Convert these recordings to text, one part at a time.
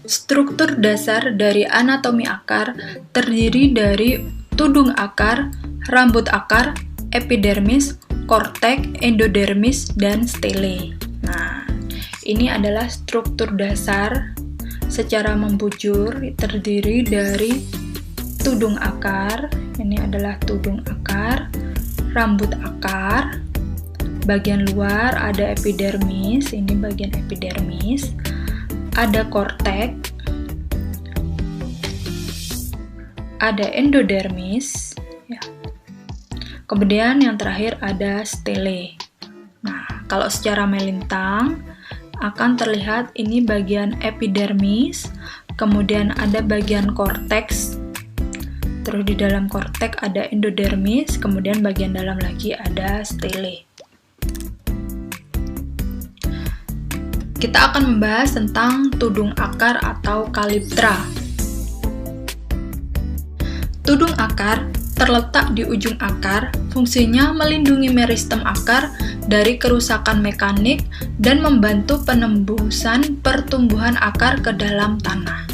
Struktur dasar dari anatomi akar terdiri dari tudung akar, rambut akar, epidermis, korteks, endodermis, dan stele. Nah, ini adalah struktur dasar secara membujur terdiri dari tudung akar, ini adalah tudung akar, rambut akar, bagian luar ada epidermis, ini bagian epidermis, ada korteks, ada endodermis, ya. Kemudian yang terakhir ada stele. Nah, kalau secara melintang akan terlihat ini bagian epidermis, kemudian ada bagian korteks, terus di dalam korteks ada endodermis, kemudian bagian dalam lagi ada stele. Kita akan membahas tentang tudung akar atau kaliptra. Tudung akar terletak di ujung akar, fungsinya melindungi meristem akar dari kerusakan mekanik dan membantu penembusan pertumbuhan akar ke dalam tanah.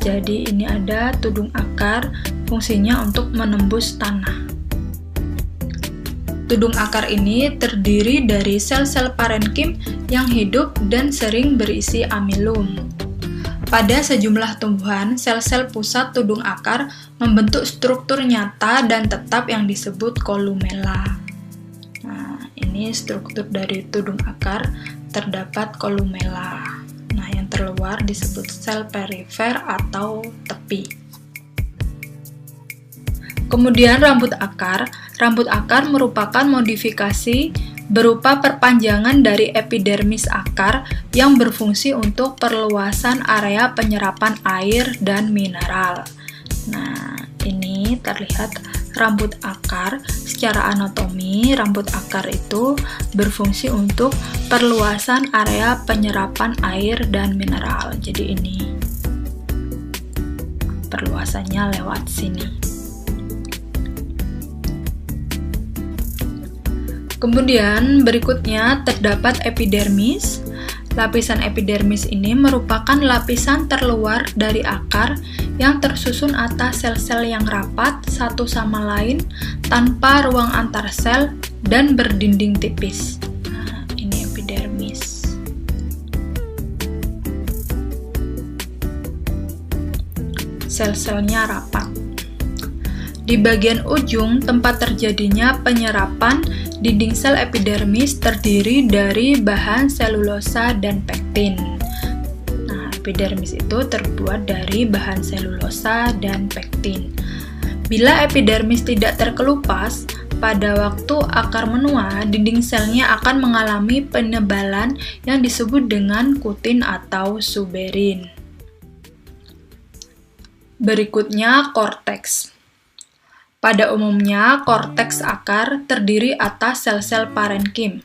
Jadi ini ada tudung akar, fungsinya untuk menembus tanah. Tudung akar ini terdiri dari sel-sel parenkim yang hidup dan sering berisi amilum. Pada sejumlah tumbuhan, sel-sel pusat tudung akar membentuk struktur nyata dan tetap yang disebut kolumela. Nah, ini struktur dari tudung akar, terdapat kolumela. Nah, yang terluar disebut sel perifer atau tepi. Kemudian rambut akar merupakan modifikasi berupa perpanjangan dari epidermis akar yang berfungsi untuk perluasan area penyerapan air dan mineral. Nah, ini terlihat rambut akar. Secara anatomi, rambut akar itu berfungsi untuk perluasan area penyerapan air dan mineral. Jadi ini perluasannya lewat sini. Kemudian berikutnya terdapat epidermis. Lapisan epidermis ini merupakan lapisan terluar dari akar yang tersusun atas sel-sel yang rapat satu sama lain tanpa ruang antar sel dan berdinding tipis. Nah, ini epidermis. Sel-selnya rapat. Di bagian ujung tempat terjadinya penyerapan, dinding sel epidermis terdiri dari bahan selulosa dan pektin. Nah, epidermis itu terbuat dari bahan selulosa dan pektin. Bila epidermis tidak terkelupas, pada waktu akar menua, dinding selnya akan mengalami penebalan yang disebut dengan kutin atau suberin. Berikutnya, korteks. Pada umumnya, korteks akar terdiri atas sel-sel parenkim.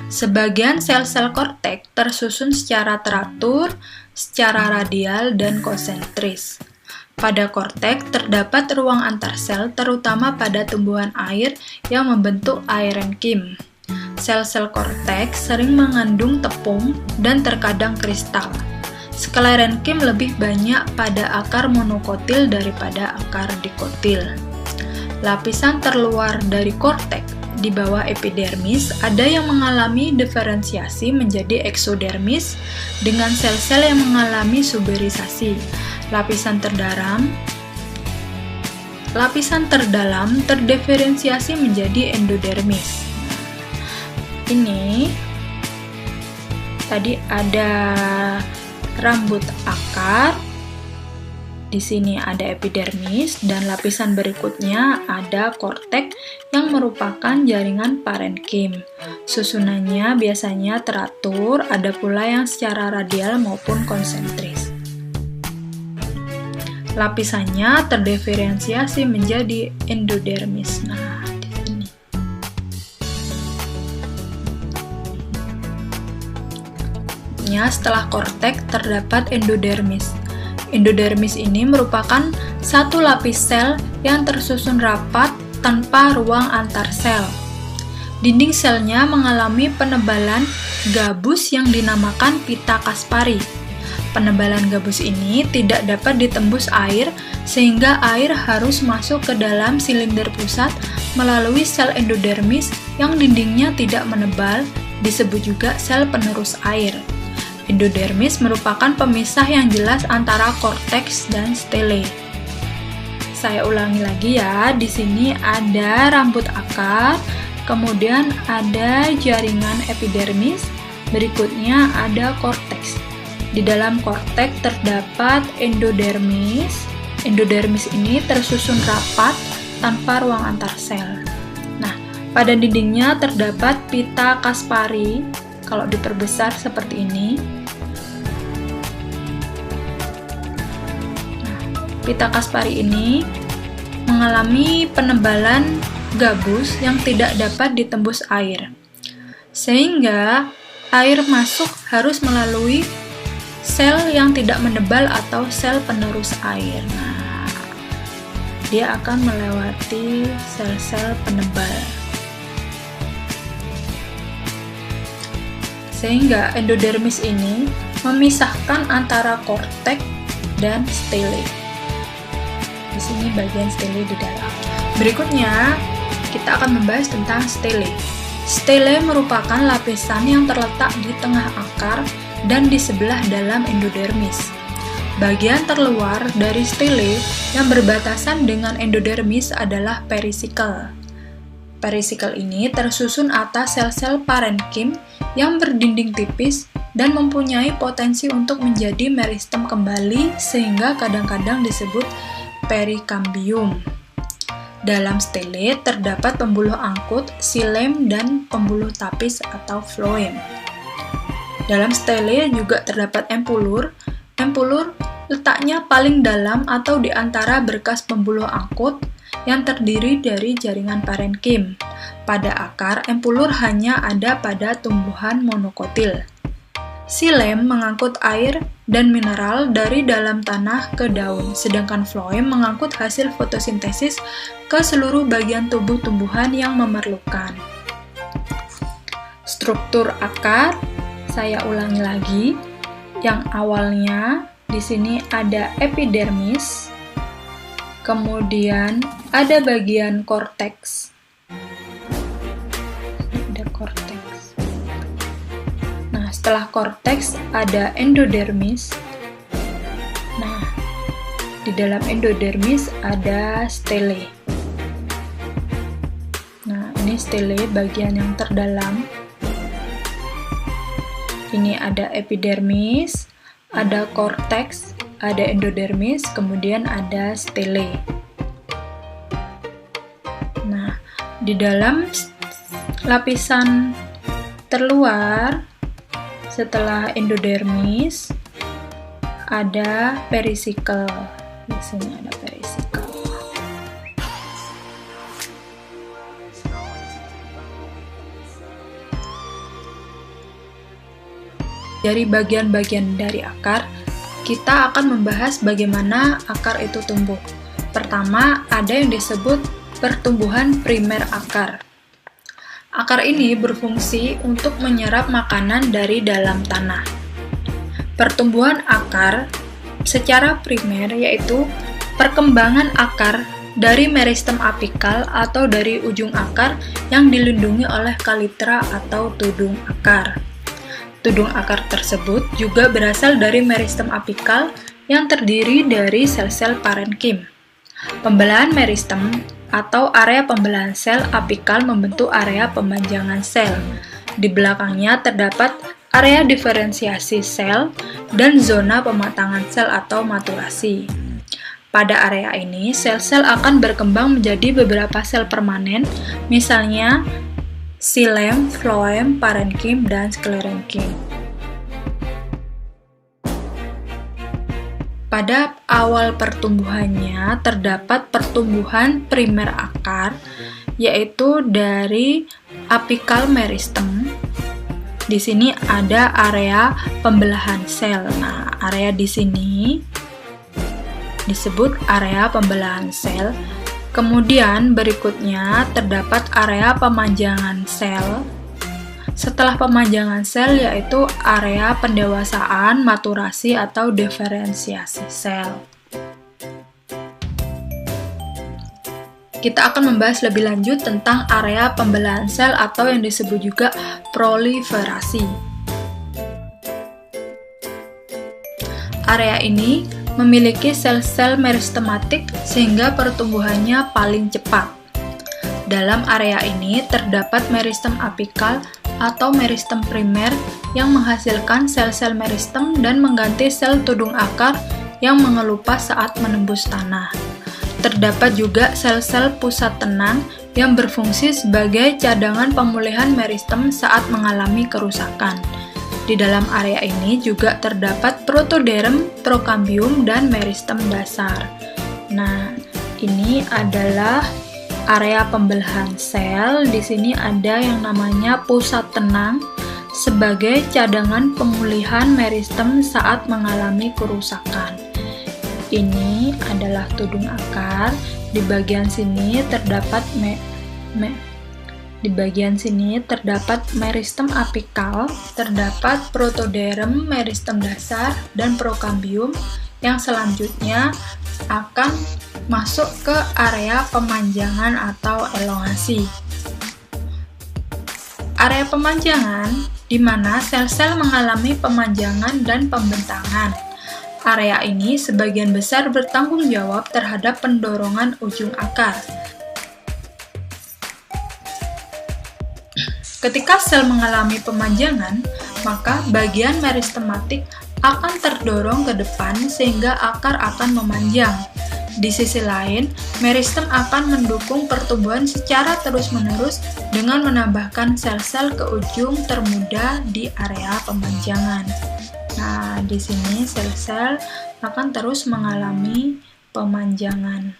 Sebagian sel-sel korteks tersusun secara teratur, secara radial, dan konsentris. Pada korteks terdapat ruang antar sel, terutama pada tumbuhan air yang membentuk aerenkim. Sel-sel korteks sering mengandung tepung dan terkadang kristal. Sklerenkim lebih banyak pada akar monokotil daripada akar dikotil. Lapisan terluar dari korteks di bawah epidermis ada yang mengalami diferensiasi menjadi eksodermis dengan sel-sel yang mengalami suberisasi. Lapisan terdalam terdiferensiasi menjadi endodermis. Ini tadi ada rambut akar. Di sini ada epidermis dan lapisan berikutnya ada korteks yang merupakan jaringan parenkim. Susunannya biasanya teratur, ada pula yang secara radial maupun konsentris. Lapisannya terdiferensiasi menjadi endodermis. Nah, di sini. Setelah korteks terdapat endodermis. Endodermis ini merupakan satu lapis sel yang tersusun rapat tanpa ruang antar sel. Dinding selnya mengalami penebalan gabus yang dinamakan pita Kaspari. Penebalan gabus ini tidak dapat ditembus air, sehingga air harus masuk ke dalam silinder pusat melalui sel endodermis yang dindingnya tidak menebal, disebut juga sel penerus air. Endodermis merupakan pemisah yang jelas antara korteks dan stele. Saya ulangi lagi ya, di sini ada rambut akar, kemudian ada jaringan epidermis, berikutnya ada korteks. Di dalam korteks terdapat endodermis. Endodermis ini tersusun rapat tanpa ruang antar sel. Nah, pada dindingnya terdapat pita Kaspari, kalau diperbesar seperti ini. Nah, pita Kaspari ini mengalami penebalan gabus yang tidak dapat ditembus air, sehingga air masuk harus melalui sel yang tidak menebal atau sel penerus air. Nah, dia akan melewati sel-sel penebal. Sehingga endodermis ini memisahkan antara korteks dan stele. Di sini bagian stele di dalam. Berikutnya, kita akan membahas tentang stele. Stele merupakan lapisan yang terletak di tengah akar dan di sebelah dalam endodermis. Bagian terluar dari stele yang berbatasan dengan endodermis adalah perisikel. Perisikel ini tersusun atas sel-sel parenkim yang berdinding tipis dan mempunyai potensi untuk menjadi meristem kembali, sehingga kadang-kadang disebut perikambium. Dalam stele terdapat pembuluh angkut, xilem, dan pembuluh tapis atau floem. Dalam stele juga terdapat empulur. Empulur letaknya paling dalam atau di antara berkas pembuluh angkut yang terdiri dari jaringan parenkim. Pada akar, empulur hanya ada pada tumbuhan monokotil. Xilem mengangkut air dan mineral dari dalam tanah ke daun, sedangkan floem mengangkut hasil fotosintesis ke seluruh bagian tubuh tumbuhan yang memerlukan. Struktur akar, saya ulangi lagi, yang awalnya di sini ada epidermis, kemudian ada bagian korteks, ada korteks. Nah, setelah korteks ada endodermis. Nah, di dalam endodermis ada stele. Nah, ini stele bagian yang terdalam. Ini ada epidermis, ada korteks, ada endodermis, kemudian ada stele. Nah, di dalam lapisan terluar setelah endodermis ada perisikel. Di sini ada perisikel. Dari bagian-bagian dari akar, kita akan membahas bagaimana akar itu tumbuh. Pertama, ada yang disebut pertumbuhan primer akar. Akar ini berfungsi untuk menyerap makanan dari dalam tanah. Pertumbuhan akar secara primer yaitu perkembangan akar dari meristem apikal atau dari ujung akar yang dilindungi oleh kalitra atau tudung akar. Tudung akar tersebut juga berasal dari meristem apikal yang terdiri dari sel-sel parenkim. Pembelahan meristem atau area pembelahan sel apikal membentuk area pemanjangan sel. Di belakangnya terdapat area diferensiasi sel dan zona pematangan sel atau maturasi. Pada area ini, sel-sel akan berkembang menjadi beberapa sel permanen, misalnya xilem, floem, parenkim, dan sklerenkim. Pada awal pertumbuhannya terdapat pertumbuhan primer akar, yaitu dari apikal meristem. Di sini ada area pembelahan sel. Nah, area di sini disebut area pembelahan sel. Kemudian berikutnya terdapat area pemanjangan sel. setelah pemanjangan sel, yaitu area pendewasaan, maturasi, atau diferensiasi sel. Kita akan membahas lebih lanjut tentang area pembelahan sel atau yang disebut juga proliferasi. Area ini memiliki sel-sel meristematik sehingga pertumbuhannya paling cepat. Dalam area ini terdapat meristem apikal atau meristem primer yang menghasilkan sel-sel meristem dan mengganti sel tudung akar yang mengelupas saat menembus tanah. Terdapat juga sel-sel pusat tenang yang berfungsi sebagai cadangan pemulihan meristem saat mengalami kerusakan. Di dalam area ini juga terdapat protoderm, trokambium, dan meristem dasar. Nah, ini adalah area pembelahan sel. Di sini ada yang namanya pusat tenang sebagai cadangan pemulihan meristem saat mengalami kerusakan. Ini adalah tudung akar. Di bagian sini terdapat meristem apikal, terdapat protoderm, meristem dasar, dan prokambium yang selanjutnya akan masuk ke area pemanjangan atau elongasi. Area pemanjangan di mana sel-sel mengalami pemanjangan dan pembentangan. Area ini sebagian besar bertanggung jawab terhadap pendorongan ujung akar. Ketika sel mengalami pemanjangan, maka bagian meristematik akan terdorong ke depan sehingga akar akan memanjang. Di sisi lain, meristem akan mendukung pertumbuhan secara terus-menerus dengan menambahkan sel-sel ke ujung termuda di area pemanjangan. Nah, di sini sel-sel akan terus mengalami pemanjangan.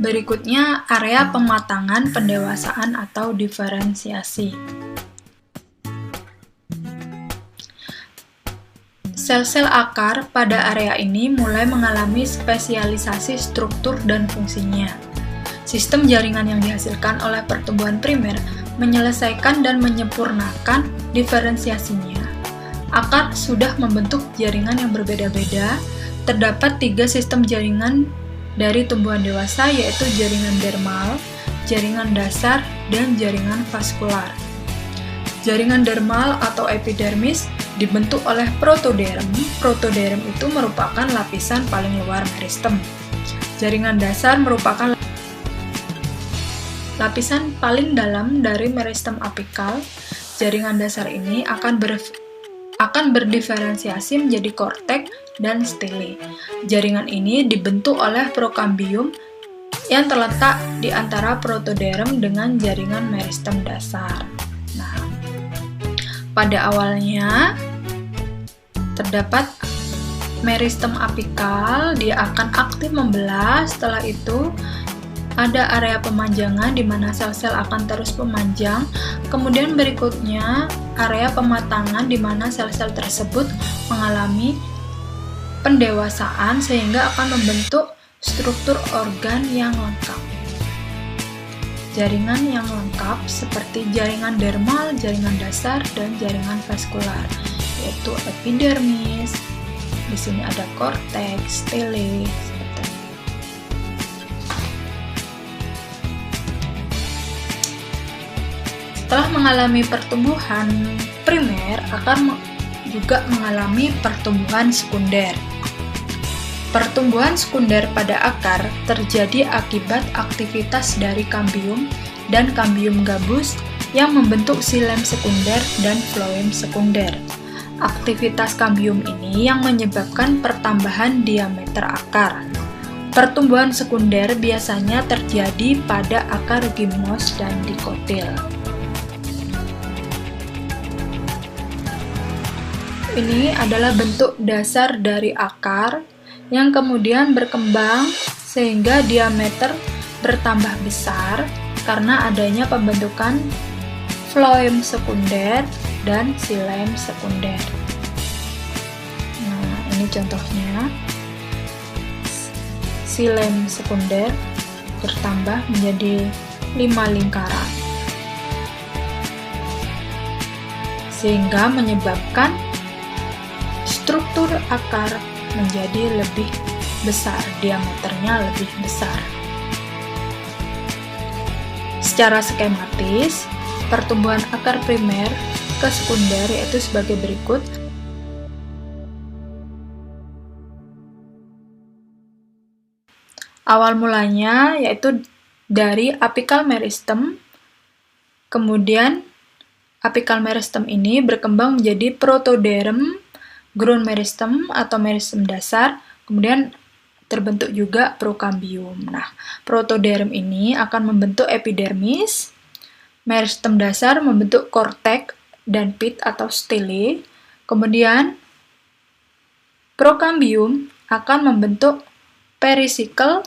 Berikutnya, area pematangan, pendewasaan, atau diferensiasi. Sel-sel akar pada area ini mulai mengalami spesialisasi struktur dan fungsinya. Sistem jaringan yang dihasilkan oleh pertumbuhan primer menyelesaikan dan menyempurnakan diferensiasinya. Akar sudah membentuk jaringan yang berbeda-beda. Terdapat 3 sistem jaringan dari tumbuhan dewasa, yaitu jaringan dermal, jaringan dasar, dan jaringan vaskular. Jaringan dermal atau epidermis dibentuk oleh protoderm. Protoderm itu merupakan lapisan paling luar meristem. Jaringan dasar merupakan lapisan paling dalam dari meristem apikal. Jaringan dasar ini akan berdiferensiasi menjadi korteks dan stele. Jaringan ini dibentuk oleh prokambium yang terletak di antara protoderm dengan jaringan meristem dasar. Nah, pada awalnya terdapat meristem apikal, dia akan aktif membelah. Setelah itu ada area pemanjangan di mana sel-sel akan terus memanjang. Kemudian berikutnya area pematangan di mana sel-sel tersebut mengalami pendewasaan sehingga akan membentuk struktur organ yang lengkap. Jaringan yang lengkap seperti jaringan dermal, jaringan dasar, dan jaringan vaskular, yaitu epidermis. Di sini ada korteks, stele, seperti ini. Setelah mengalami pertumbuhan primer, akan juga mengalami pertumbuhan sekunder. Pertumbuhan sekunder pada akar terjadi akibat aktivitas dari kambium dan kambium gabus yang membentuk xilem sekunder dan floem sekunder. Aktivitas kambium ini yang menyebabkan pertambahan diameter akar. Pertumbuhan sekunder biasanya terjadi pada akar gimnos dan dikotil. Ini adalah bentuk dasar dari akar yang kemudian berkembang sehingga diameter bertambah besar karena adanya pembentukan floem sekunder dan xilem sekunder. Nah, ini contohnya xilem sekunder. bertambah menjadi 5 lingkaran, sehingga menyebabkan struktur akar menjadi lebih besar, diameternya lebih besar. Secara skematis, pertumbuhan akar primer ke sekunder yaitu sebagai berikut. Awal mulanya yaitu dari apikal meristem, kemudian apikal meristem ini berkembang menjadi protoderm, ground meristem atau meristem dasar, kemudian terbentuk juga prokambium. Nah, protoderm ini akan membentuk epidermis, meristem dasar membentuk korteks dan pit atau stele, kemudian prokambium akan membentuk perisikel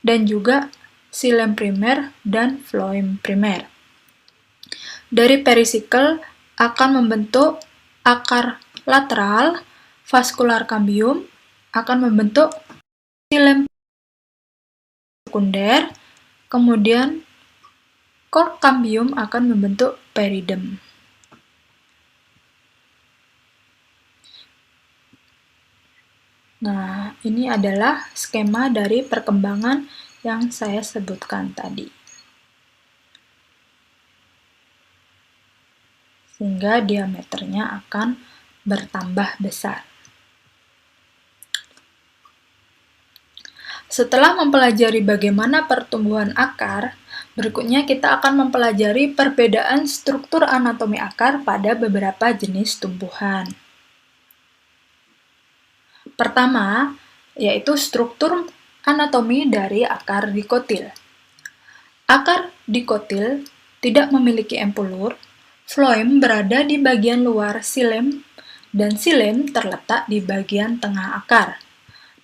dan juga xilem primer dan floem primer. Dari perisikel akan membentuk akar lateral, vaskular kambium akan membentuk xilem sekunder, kemudian cork kambium akan membentuk peridem. Nah, ini adalah skema dari perkembangan yang saya sebutkan tadi. Sehingga diameternya akan bertambah besar. Setelah mempelajari bagaimana pertumbuhan akar, berikutnya kita akan mempelajari perbedaan struktur anatomi akar pada beberapa jenis tumbuhan. Pertama, yaitu struktur anatomi dari akar dikotil. Akar dikotil tidak memiliki empulur, floem berada di bagian luar xilem, dan xilem terletak di bagian tengah akar.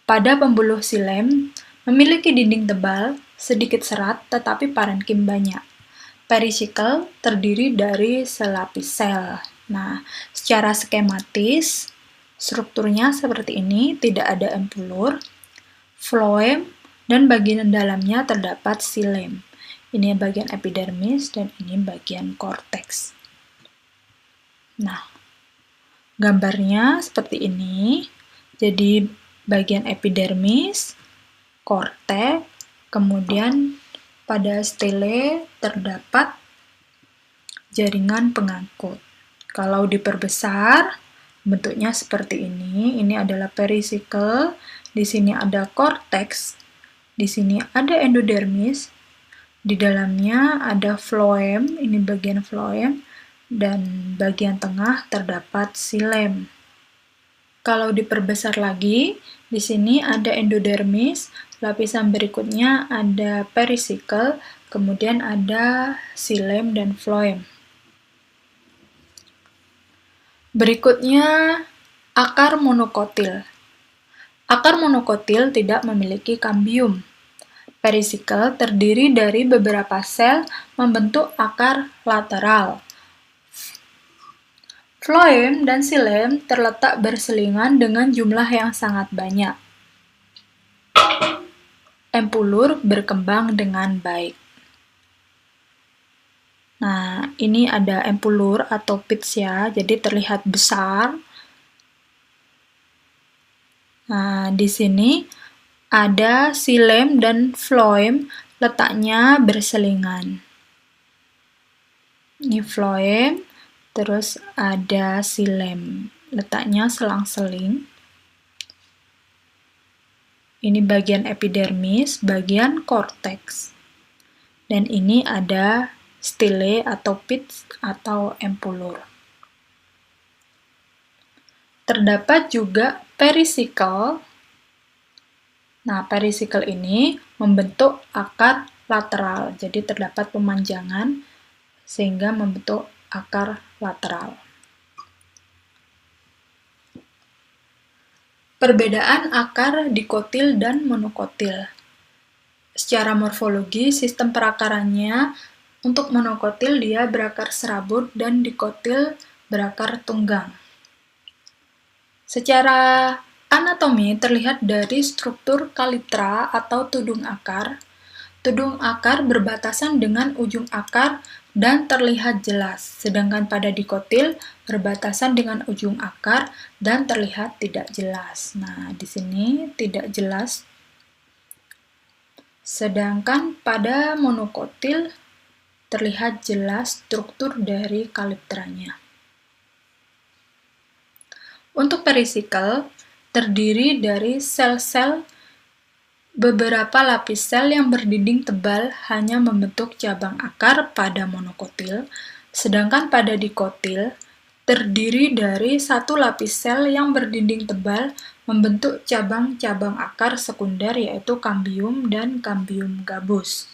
Pada pembuluh xilem, memiliki dinding tebal, sedikit serat, tetapi parenkim banyak. Perisikel terdiri dari selapis sel. Nah, secara skematis, strukturnya seperti ini, tidak ada empulur, floem, dan bagian dalamnya terdapat xilem. Ini bagian epidermis, dan ini bagian korteks. Nah, gambarnya seperti ini. Jadi, bagian epidermis, korteks, kemudian pada stele terdapat jaringan pengangkut. Kalau diperbesar, bentuknya seperti ini. Ini adalah perisikel, di sini ada korteks, di sini ada endodermis, di dalamnya ada floem, ini bagian floem, dan bagian tengah terdapat xilem. Kalau diperbesar lagi, di sini ada endodermis, lapisan berikutnya ada perisikel, kemudian ada xilem dan floem. Berikutnya, akar monokotil. Akar monokotil tidak memiliki kambium. Perisikel terdiri dari beberapa sel membentuk akar lateral. Floem dan xilem terletak berselingan dengan jumlah yang sangat banyak. Empulur berkembang dengan baik. Nah, ini ada empulur atau pits ya, jadi terlihat besar. Nah, di sini ada xilem dan floem, letaknya berselingan. Ini floem, terus ada xilem, letaknya selang-seling. Ini bagian epidermis, bagian korteks. Dan ini ada stele atau pits atau empulur. Terdapat juga perisikel. Nah, perisikel ini membentuk akar lateral, jadi terdapat pemanjangan sehingga membentuk akar lateral. Perbedaan akar dikotil dan monokotil. Secara morfologi, sistem perakarannya untuk monokotil dia berakar serabut dan dikotil berakar tunggang. Secara anatomi terlihat dari struktur kalitra atau tudung akar. tudung akar berbatasan dengan ujung akar dan terlihat jelas, sedangkan pada dikotil berbatasan dengan ujung akar dan terlihat tidak jelas. Nah, di sini tidak jelas, sedangkan pada monokotil terlihat jelas struktur dari kalipteranya. Untuk perisikel, terdiri dari sel-sel. Beberapa lapis sel yang berdinding tebal hanya membentuk cabang akar pada monokotil, sedangkan pada dikotil terdiri dari satu lapis sel yang berdinding tebal membentuk cabang-cabang akar sekunder yaitu kambium dan kambium gabus.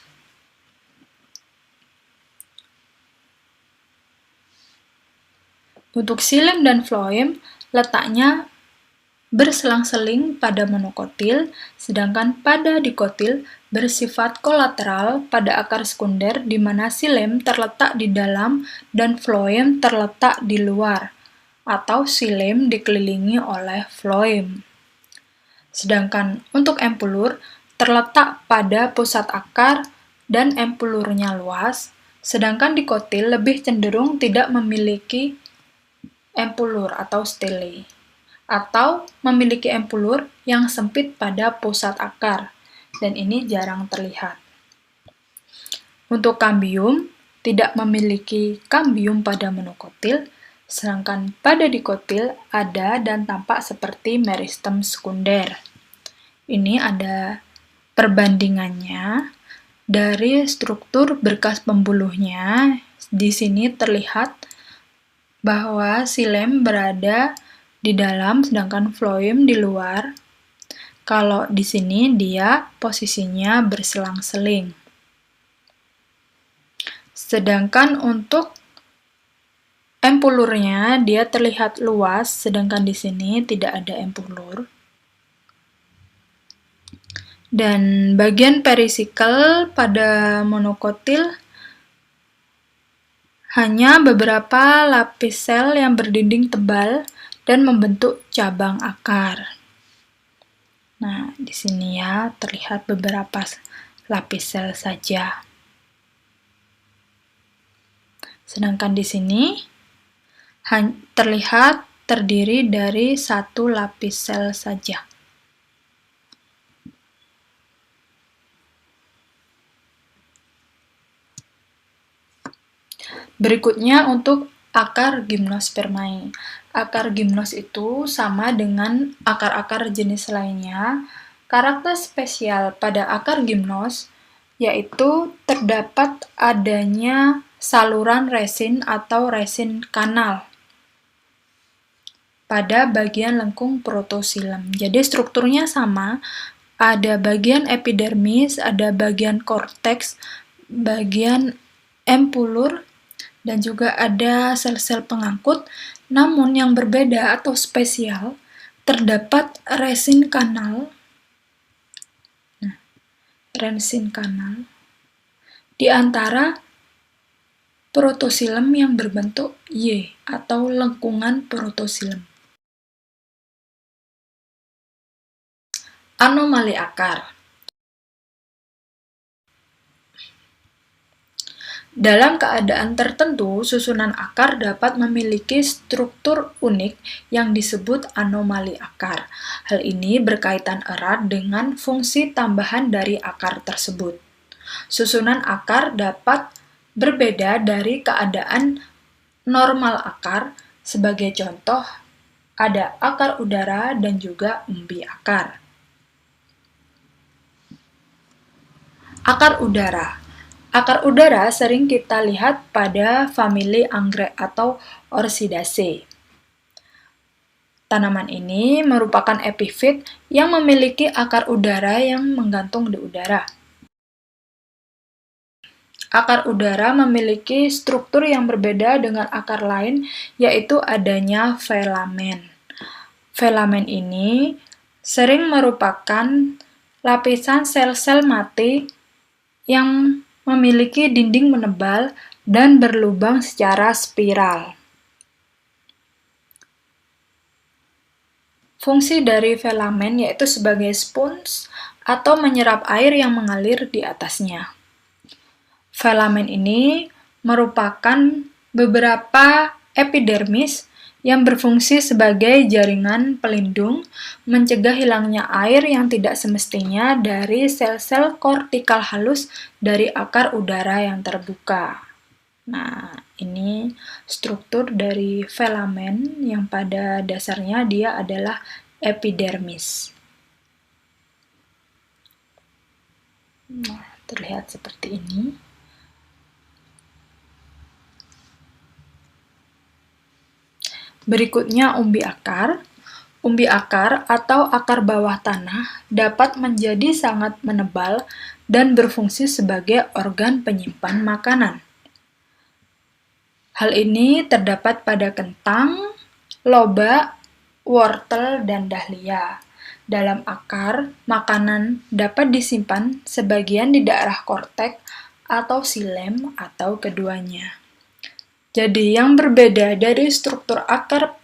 Untuk xilem dan floem, letaknya berselang-seling pada monokotil, sedangkan pada dikotil bersifat kolateral pada akar sekunder di mana xilem terletak di dalam dan floem terletak di luar, atau xilem dikelilingi oleh floem. Sedangkan untuk empulur terletak pada pusat akar dan empulurnya luas, sedangkan dikotil lebih cenderung tidak memiliki empulur atau stele, atau memiliki empulur yang sempit pada pusat akar, dan ini jarang terlihat. Untuk kambium, tidak memiliki kambium pada monokotil, sedangkan pada dikotil ada dan tampak seperti meristem sekunder. Ini ada perbandingannya dari struktur berkas pembuluhnya. Di sini terlihat bahwa xilem berada di dalam, sedangkan floem di luar. Kalau di sini dia posisinya berselang-seling. Sedangkan untuk empulurnya dia terlihat luas, sedangkan di sini tidak ada empulur. Dan bagian perisikel pada monokotil hanya beberapa lapis sel yang berdinding tebal dan membentuk cabang akar. Nah, di sini ya terlihat beberapa lapis sel saja. Sedangkan di sini terlihat terdiri dari satu lapis sel saja. Berikutnya untuk akar gymnospermae. Akar gimnos itu sama dengan akar-akar jenis lainnya. Karakter spesial pada akar gimnos yaitu terdapat adanya saluran resin atau resin kanal pada bagian lengkung protoxilem. Jadi strukturnya sama, ada bagian epidermis, ada bagian korteks, bagian empulur, dan juga ada sel-sel pengangkut, namun yang berbeda atau spesial, terdapat resin kanal. Nah, resin kanal di antara protoxilem yang berbentuk Y atau lengkungan protoxilem. Anomali akar. Dalam keadaan tertentu, susunan akar dapat memiliki struktur unik yang disebut anomali akar. Hal ini berkaitan erat dengan fungsi tambahan dari akar tersebut. Susunan akar dapat berbeda dari keadaan normal akar. Sebagai contoh, ada akar udara dan juga umbi akar. Akar udara. Akar udara sering kita lihat pada famili anggrek atau Orchidaceae. Tanaman ini merupakan epifit yang memiliki akar udara yang menggantung di udara. Akar udara memiliki struktur yang berbeda dengan akar lain, yaitu adanya filamen. Filamen ini sering merupakan lapisan sel-sel mati yang memiliki dinding menebal dan berlubang secara spiral. Fungsi dari filamen yaitu sebagai spons atau menyerap air yang mengalir di atasnya. Filamen ini merupakan beberapa epidermis yang berfungsi sebagai jaringan pelindung, mencegah hilangnya air yang tidak semestinya dari sel-sel kortikal halus dari akar udara yang terbuka. Nah, ini struktur dari filamen yang pada dasarnya dia adalah epidermis. Nah, terlihat seperti ini. Berikutnya umbi akar. Umbi akar atau akar bawah tanah dapat menjadi sangat menebal dan berfungsi sebagai organ penyimpan makanan. Hal ini terdapat pada kentang, loba, wortel, dan dahlia. Dalam akar, makanan dapat disimpan sebagian di daerah korteks atau silem atau keduanya. Jadi yang berbeda dari struktur akar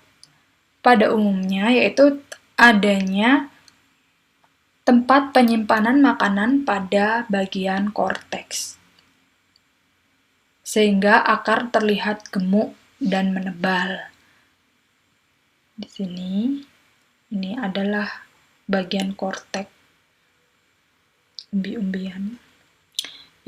pada umumnya yaitu adanya tempat penyimpanan makanan pada bagian korteks. Sehingga akar terlihat gemuk dan menebal. Di sini, ini adalah bagian korteks umbi-umbian.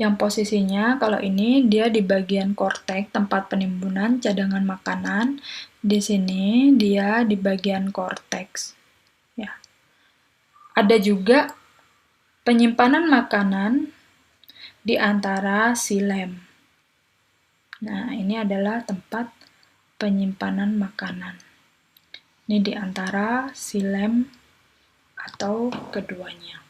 Yang posisinya kalau ini dia di bagian korteks tempat penimbunan cadangan makanan. Di sini dia di bagian korteks. Ya. Ada juga penyimpanan makanan di antara silem. Nah, ini adalah tempat penyimpanan makanan. Ini di antara silem atau keduanya.